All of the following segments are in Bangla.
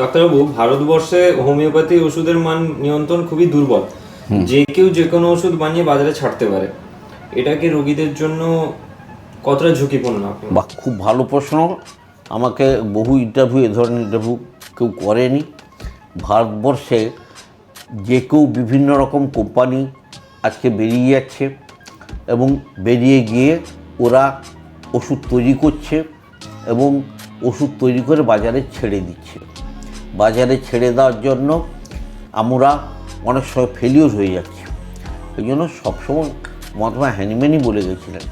ডাক্তারবাবু, ভারতবর্ষে হোমিওপ্যাথি ওষুধের মান নিয়ন্ত্রণ খুবই দুর্বল। যে কেউ যে কোনো ওষুধ বানিয়ে বাজারে ছাড়তে পারে। এটা কি রোগীদের জন্য কতটা ঝুঁকিপূর্ণ? বা খুব ভালো প্রশ্ন। আমাকে বহু ইন্টারভিউ, এ ধরনের ইন্টারভিউ কেউ করেনি। ভারতবর্ষে যে কেউ বিভিন্ন রকম কোম্পানি আজকে বেরিয়ে যাচ্ছে এবং বেরিয়ে গিয়ে ওরা ওষুধ তৈরি করছে এবং ওষুধ তৈরি করে বাজারে ছেড়ে দিচ্ছে। বাজারে ছেড়ে দেওয়ার জন্য আমরা অনেক সময় ফেলিওর হয়ে যাচ্ছি। এই জন্য সবসময় মহাত্মা হ্যানিম্যানই বলে গেছিলেন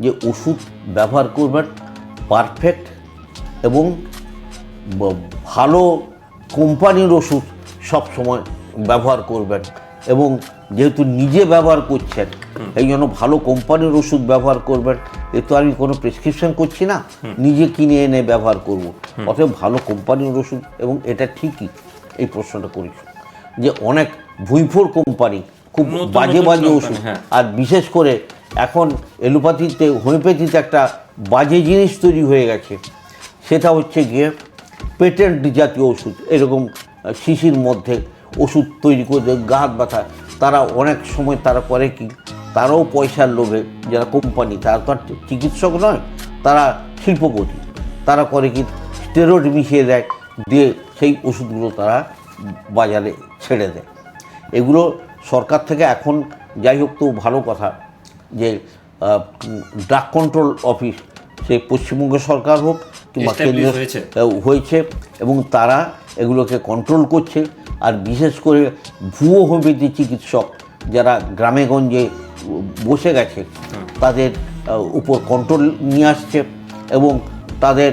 যে ওষুধ ব্যবহার করবেন পারফেক্ট এবং ভালো কোম্পানির ওষুধ সব সময় ব্যবহার করবেন। এবং যেহেতু নিজে ব্যবহার করছেন এই জন্য ভালো কোম্পানির ওষুধ ব্যবহার করবেন। এ তো আমি কোনো প্রেসক্রিপশন করছি না, নিজে কিনে এনে ব্যবহার করব। অতএব ভালো কোম্পানির ওষুধ। এবং এটা ঠিকই এই প্রশ্নটা করিস যে অনেক ভুঁইফোর কোম্পানি খুব বাজে বাজে ওষুধ, আর বিশেষ করে এখন এলোপ্যাথিতে হোমিওপ্যাথিতে একটা বাজে জিনিস তৈরি হয়ে গেছে, সেটা হচ্ছে গিয়ে পেটেন্ট জাতীয় ওষুধ। এরকম শিশির মধ্যে ওষুধ তৈরি করে গা হাত ব্যথা, তারা অনেক সময় তারা করে কি, তারাও পয়সার লোভে, যারা কোম্পানি তারা তো আর চিকিৎসক নয়, তারা শিল্পপতি, তারা করে কি স্টেরয়েড মিশিয়ে দেয়, দিয়ে সেই ওষুধগুলো তারা বাজারে ছেড়ে দেয়। এগুলো সরকার থেকে এখন যাই হোক তো ভালো কথা যে ড্রাগ কন্ট্রোল অফিস, সে পশ্চিমবঙ্গ সরকার হোক কিংবা কেন্দ্রীয় হয়েছে এবং তারা এগুলোকে কন্ট্রোল করছে। আর বিশেষ করে ভুয়ো হোমিওপ্যাথি চিকিৎসক যারা গ্রামে গঞ্জে বসে গেছে তাদের উপর কন্ট্রোল নিয়ে আসছে এবং তাদের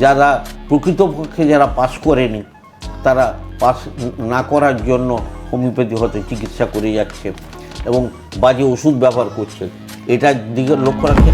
যারা প্রকৃতপক্ষে যারা পাস করেনি তারা পাস না করার জন্য হোমিওপ্যাথি হয়তো চিকিৎসা করে যাচ্ছে এবং বাজে ওষুধ ব্যবহার করছে। এটার দিকে লক্ষ্য রাখছে।